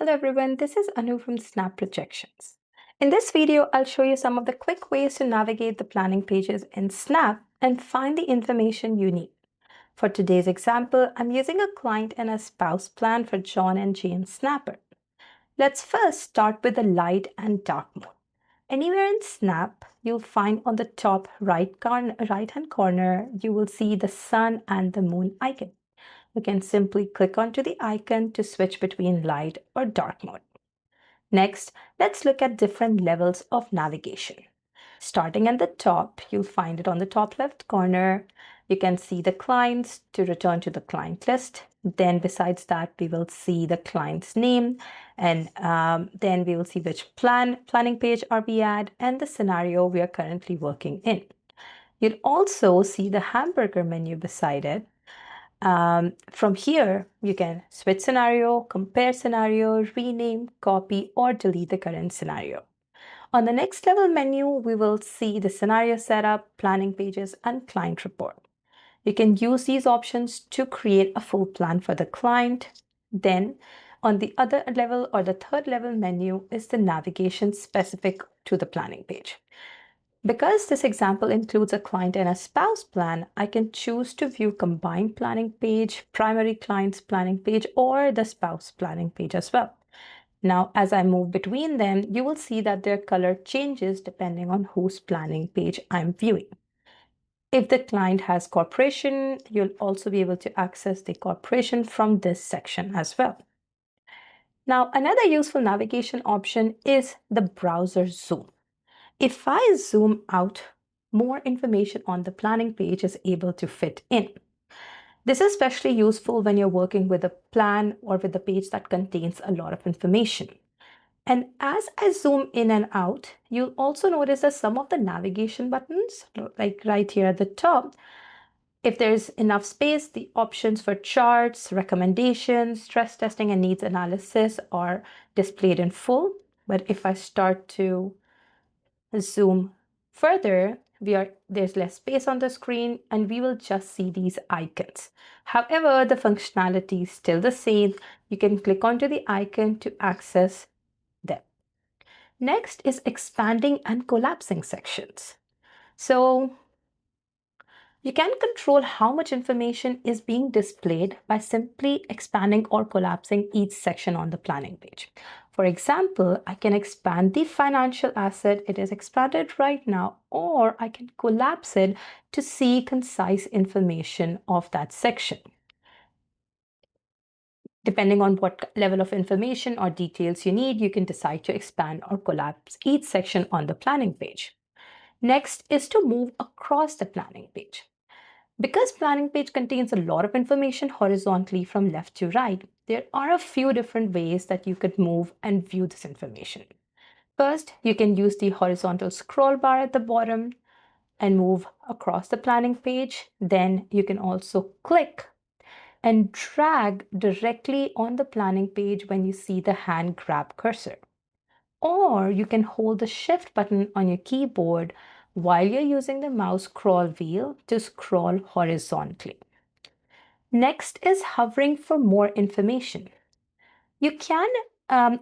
Hello everyone, this is Anu from Snap Projections. In this video, I'll show you some of the quick ways to navigate the planning pages in Snap and find the information you need. For today's example, I'm using a client and a spouse plan for John and Jane Snapper. Let's first start with the light and dark mode. Anywhere in Snap, you'll find on the top right-hand corner, you will see the sun and the moon icon. You can simply click onto the icon to switch between light or dark mode. Next, let's look at different levels of navigation. Starting at the top, you'll find it on the top left corner. You can see the clients to return to the client list. Then besides that, we will see the client's name, and then we will see which planning page are we at and the scenario we are currently working in. You'll also see the hamburger menu beside it. From here, you can switch scenario, compare scenario, rename, copy, or delete the current scenario. On the next level menu, we will see the scenario setup, planning pages, and client report. You can use these options to create a full plan for the client. Then on the other level or the third level menu is the navigation specific to the planning page. Because this example includes a client and a spouse plan, I can choose to view combined planning page, primary client's planning page, or the spouse planning page as well. Now, as I move between them, you will see that their color changes depending on whose planning page I'm viewing. If the client has corporation, you'll also be able to access the corporation from this section as well. Now, another useful navigation option is the browser zoom. If I zoom out, more information on the planning page is able to fit in. This is especially useful when you're working with a plan or with a page that contains a lot of information. And as I zoom in and out, you'll also notice that some of the navigation buttons, like right here at the top, if there's enough space, the options for charts, recommendations, stress testing, and needs analysis are displayed in full. But if I start to zoom further, there's less space on the screen and we will just see these icons. However, the functionality is still the same. You can click onto the icon to access them. Next is expanding and collapsing sections. So you can control how much information is being displayed by simply expanding or collapsing each section on the planning page. For example, I can expand the financial asset, it is expanded right now, or I can collapse it to see concise information of that section. Depending on what level of information or details you need, you can decide to expand or collapse each section on the planning page. Next is to move across the planning page. Because planning page contains a lot of information horizontally from left to right, there are a few different ways that you could move and view this information. First, you can use the horizontal scroll bar at the bottom and move across the planning page. Then you can also click and drag directly on the planning page when you see the hand grab cursor. Or you can hold the shift button on your keyboard while you're using the mouse scroll wheel to scroll horizontally. Next is hovering for more information. You can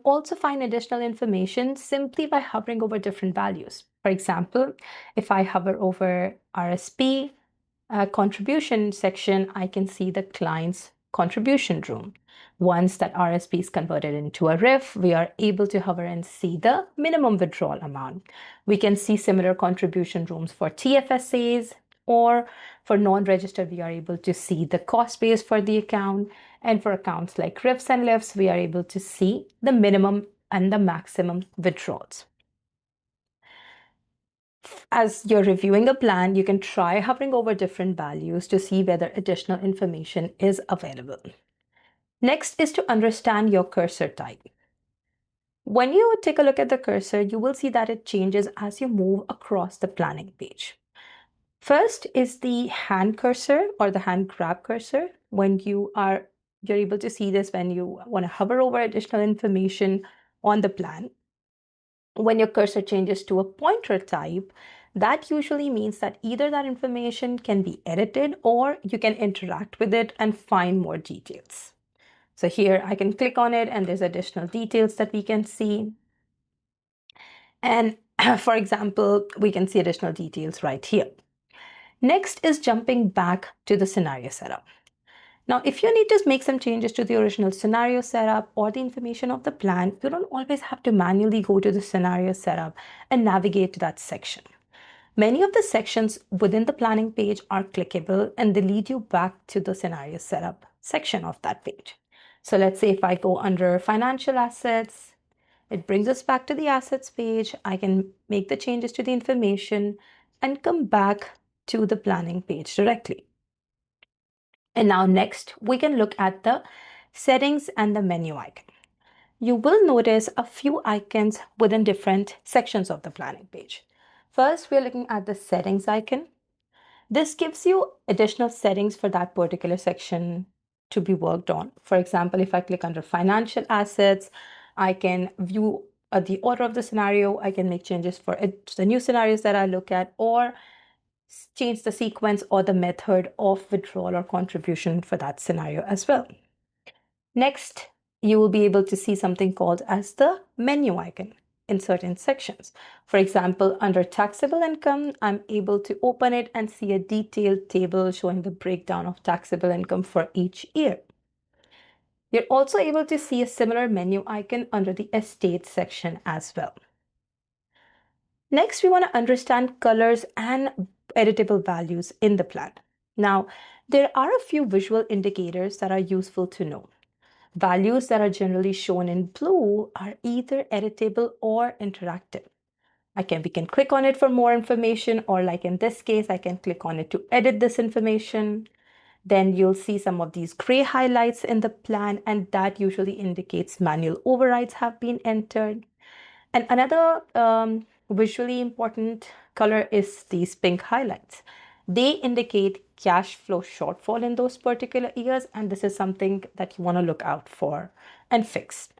also find additional information simply by hovering over different values. For example, if I hover over RSP contribution section, I can see the client's contribution room. Once that RSP is converted into a RIF, we are able to hover and see the minimum withdrawal amount. We can see similar contribution rooms for TFSAs, or for non-registered, we are able to see the cost base for the account. And for accounts like RIFs and LIFs, we are able to see the minimum and the maximum withdrawals. As you're reviewing a plan, you can try hovering over different values to see whether additional information is available. Next is to understand your cursor type. When you take a look at the cursor, you will see that it changes as you move across the planning page. First is the hand cursor or the hand grab cursor. When you're able to see this when you want to hover over additional information on the plan. When your cursor changes to a pointer type, that usually means that either that information can be edited or you can interact with it and find more details. So here I can click on it and there's additional details that we can see. And for example, we can see additional details right here. Next is jumping back to the scenario setup. Now, if you need to make some changes to the original scenario setup or the information of the plan, you don't always have to manually go to the scenario setup and navigate to that section. Many of the sections within the planning page are clickable and they lead you back to the scenario setup section of that page. So let's say if I go under financial assets, it brings us back to the assets page. I can make the changes to the information and come back to the planning page directly. And now next, we can look at the settings and the menu icon. You will notice a few icons within different sections of the planning page. First, we're looking at the settings icon. This gives you additional settings for that particular section to be worked on. For example, if I click under financial assets, I can view the order of the scenario. I can make changes for the new scenarios that I look at, or change the sequence or the method of withdrawal or contribution for that scenario as well. Next, you will be able to see something called as the menu icon in certain sections. For example, under taxable income, I'm able to open it and see a detailed table showing the breakdown of taxable income for each year. You're also able to see a similar menu icon under the estate section as well. Next, we want to understand colors and editable values in the plan. Now, there are a few visual indicators that are useful to know. Values that are generally shown in blue are either editable or interactive. We can click on it for more information, or like in this case, I can click on it to edit this information. Then you'll see some of these gray highlights in the plan, and that usually indicates manual overrides have been entered. And another visually important color is these pink highlights. They indicate cash flow shortfall in those particular years, and this is something that you want to look out for and fix.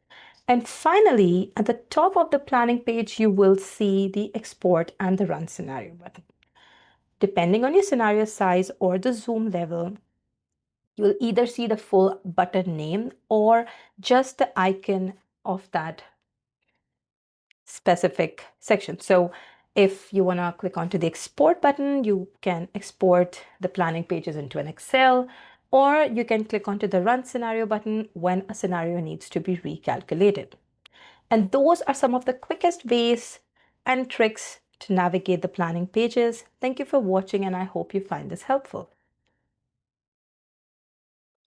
And finally, at the top of the planning page, you will see the export and the run scenario button. Depending on your scenario size or the zoom level, you'll either see the full button name or just the icon of that specific section. So if you want to click onto the export button, you can export the planning pages into an Excel, or you can click onto the run scenario button when a scenario needs to be recalculated. And those are some of the quickest ways and tricks to navigate the planning pages. Thank you for watching, and I hope you find this helpful.